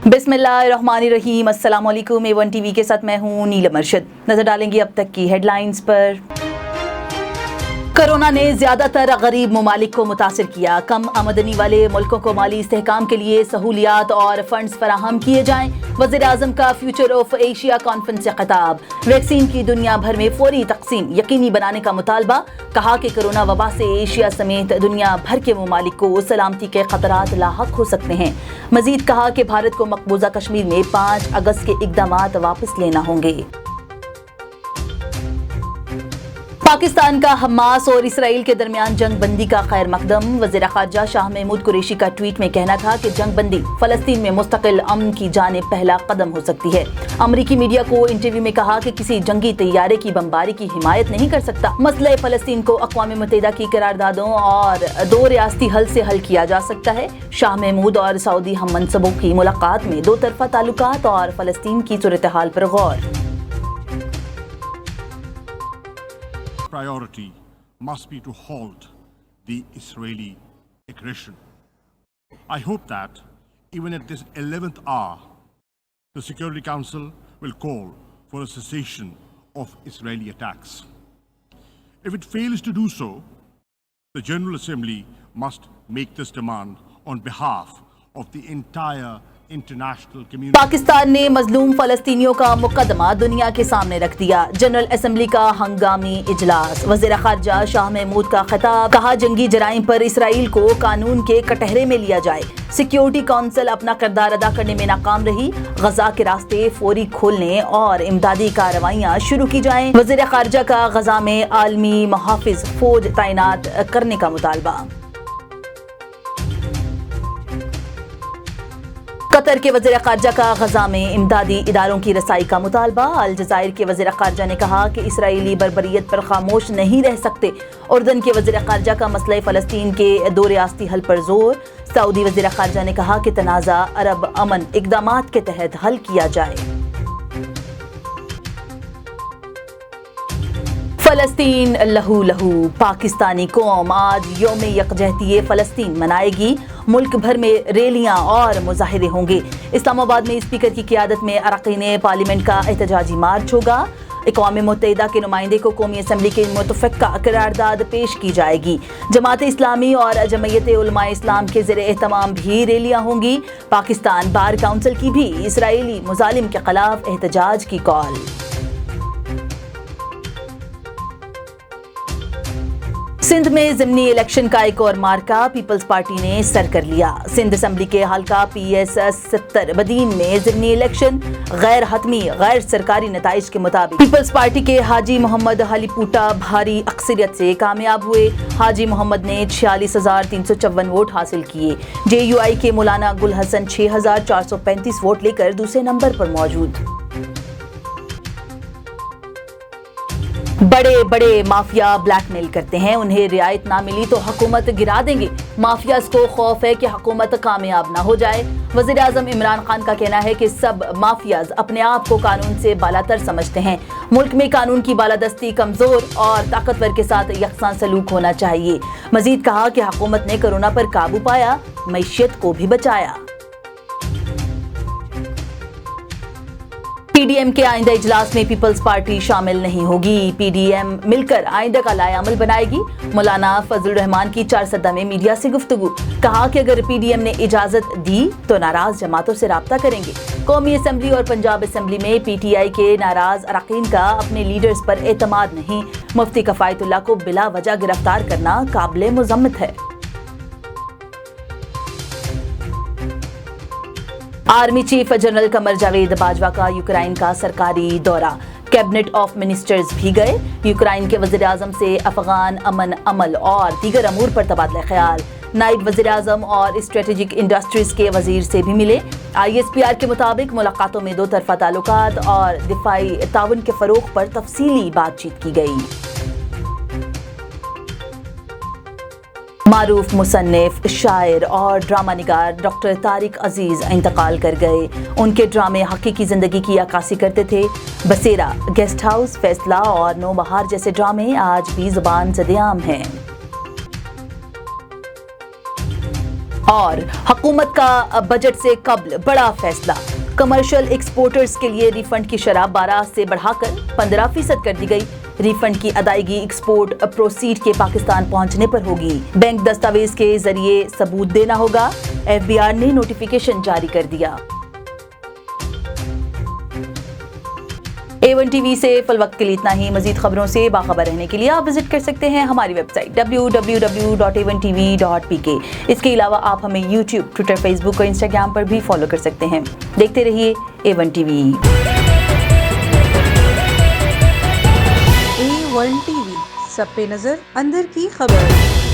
बिस्मिल्लाहिर्रहमानिर्रहीम। अस्सलाम वालेकुम। A1 TV के साथ मैं हूँ नीलम अरशद। नजर डालेंगे अब तक की हेडलाइंस पर। कोरोना ने ज़्यादातर गरीब ममालिक को मुतासिर किया। कम आमदनी वाले मुल्कों को माली इस्तेहकाम के लिए सहूलियात और फंड्स फराहम किए जाएं। वज़ीर आज़म का फ्यूचर ऑफ एशिया कॉन्फ्रेंस से खिताब। वैक्सीन की दुनिया भर में फौरी तकसीम यकीनी बनाने का मुतालबा। कहा कि कोरोना वबा से एशिया समेत दुनिया भर के ममालिक को सलामती के खतरात लाहक हो सकते हैं। मजीद कहा कि भारत को मकबूजा कश्मीर में 5 अगस्त के इक़दामात वापस लेना होंगे। पाकिस्तान का हमास और इसराइल के दरमियान जंग बंदी का खैर मकदम। वज़ीर ख़ारजा शाह महमूद कुरैशी का ट्वीट में कहना था कि जंग बंदी फ़लस्तीन में मुस्तकिल अमन की जानिब पहला कदम हो सकती है। अमरीकी मीडिया को इंटरव्यू में कहा कि किसी जंगी तैयारे की बमबारी की हिमायत नहीं कर सकता। मसले फ़लस्तीन को अक़वाम मुत्तहिदा की करारदादों और 2 रियासती हल से हल किया जा सकता है। शाह महमूद और सऊदी हम मनसबों की मुलाकात में 2 तरफ़ा ताल्लुकात और फ़लस्तीन की सूरत हाल पर गौर। Priority must be to halt the Israeli aggression. I hope that even at this 11th hour, the Security Council will call for a cessation of Israeli attacks. If it fails to do so, the General Assembly must make this demand on behalf of the entire international community. Pakistan ने मजलूम फ़लस्तीनियों का मुकदमा दुनिया के सामने रख दिया। General assembly का हंगामी इजलास। वज़ीर ख़ारजा शाह महमूद का खिताब। कहा जंगी जराइम पर इसराइल को कानून के कटहरे में लिया जाए। सिक्योरिटी काउंसिल अपना किरदार अदा करने में नाकाम रही। गजा के रास्ते फौरी खोलने और इमदादी कार्रवाइयाँ शुरू की जाएं। वज़ीर ख़ारजा का गजा में आलमी मुहाफ़िज़ फौज तैनात करने का मुतालबा। कतर के वज़ीर ख़ारजा का गजा में इमदादी इदारों की रसाई का मुतालबा। अल जज़ायर के वज़ीर ख़ारजा ने कहा कि इसराइली बर्बरियत पर खामोश नहीं रह सकते। उर्दन के वज़ीर ख़ारजा का मसला फ़लस्तीन के 2 रियासती हल पर जोर। सऊदी वज़ीर ख़ारजा ने कहा कि तनाज़ा अरब अमन इक़दामात के तहत हल किया जाए। फ़लस्तीन लहू लहू। पाकिस्तानी कौम आज यौम यकजहती फ़लस्तीन मनाएगी। मुल्क भर में रैलियां और मुजाहिरे होंगे। इस्लामाबाद में स्पीकर की क़ियादत में अरकान पार्लियामेंट का एहतजाजी मार्च होगा। अक़वाम मुत्तहिदा के नुमाइंदे को कौमी असम्बली के मुतफ़क्का करारदाद पेश की जाएगी। जमात इस्लामी और जमयत उलमाए इस्लाम के ज़ेर एहतमाम भी रैलियां होंगी। पाकिस्तान बार काउंसिल की भी इसराइली मुज़ालिम के ख़िलाफ़ एहतजाज की कॉल। सिंध में ज़िमनी इलेक्शन का एक और मार्का पीपल्स पार्टी ने सर कर लिया। सिंध असम्बली के हल्का PS 70 बदीन में ज़िमनी इलेक्शन गैर हतमी गैर सरकारी नताइज के मुताबिक पीपल्स पार्टी के हाजी मोहम्मद हालीपूटा भारी अक्सरियत से कामयाब हुए। हाजी मोहम्मद ने 46,354 वोट हासिल किए। JUI के मौलाना गुल हसन 6,435 वोट लेकर दूसरे नंबर पर मौजूद। बड़े बड़े माफिया ब्लैकमेल करते हैं, उन्हें रियायत ना मिली तो हुकूमत गिरा देंगे। माफियाज को खौफ है कि हुकूमत कामयाब ना हो जाए। वज़ीर आज़म इमरान खान का कहना है कि सब माफियाज अपने आप को कानून से बालातर समझते हैं। मुल्क में कानून की बालादस्ती कमज़ोर और ताकतवर के साथ यकसां सलूक होना चाहिए। मजीद कहा कि हुकूमत ने कोरोना पर काबू पाया, मईशत को भी बचाया। PDM के आइंदा इजलास में पीपल्स पार्टी शामिल नहीं होगी। PDM मिलकर आइंदा का लाएअमल बनाएगी। मौलाना फजल रहमान की 4 सदा में मीडिया से गुफ्तगू। कहा कि अगर PDM ने इजाजत दी तो नाराज जमातों से राब्ता करेंगे। कौमी असम्बली और पंजाब असम्बली में PTI के नाराज अरकान का अपने लीडर्स पर एतमाद नहीं। मुफ्ती कफ़ायतुल्लाह को बिला वजह गिरफ्तार करना काबिल मुज़म्मत है। Army chief general Qamar Javed Bajwa का यूक्रेन का सरकारी दौरा। कैबिनेट ऑफ मिनिस्टर्स भी गए। यूक्रेन के वज़ीर आज़म से अफ़गान अमन अमल और दीगर अमूर पर तबादला ख्याल। नायब वज़ीर आज़म और स्ट्रेटेजिक इंडस्ट्रीज़ के वज़ीर से भी मिले। ISPR के मुताबिक मुलाकातों में 2 तरफ़ा ताल्लुकात और दिफाई ताउन के फ़रोग़ पर तफसीली बातचीत की गई। मारूफ मुसन्निफ, शायर और ड्रामा निगार डॉक्टर तारिक अजीज इंतकाल कर गए। उनके ड्रामे हकीकी ज़िंदगी की अक्कासी करते थे। बसेरा, गेस्ट हाउस, फैसला और नौबहार जैसे ड्रामे आज भी ज़ुबान ज़द-ए-आम हैं। اور حکومت کا بجٹ سے قبل بڑا فیصلہ، کمرشل ایکسپورٹرز کے لیے ریفنڈ کی شرح 12 سے بڑھا کر 15% کر دی گئی۔ ریفنڈ کی ادائیگی ایکسپورٹ پروسیڈ کے پاکستان پہنچنے پر ہوگی۔ بینک دستاویز کے ذریعے ثبوت دینا ہوگا۔ FBR نے نوٹیفیکیشن جاری کر دیا۔ A1 TV سے فی الوقت کے لیے اتنا ہی۔ مزید خبروں سے باخبر رہنے کے لیے آپ وزٹ کر سکتے ہیں ہماری ویب سائٹ www.a1tv.pk۔ اس کے علاوہ آپ ہمیں YouTube، ٹویٹر، فیس بک اور انسٹاگرام پر بھی فالو کر سکتے ہیں۔ دیکھتے رہیے A1 TV۔ A1 TV، سب پہ نظر، اندر کی خبر۔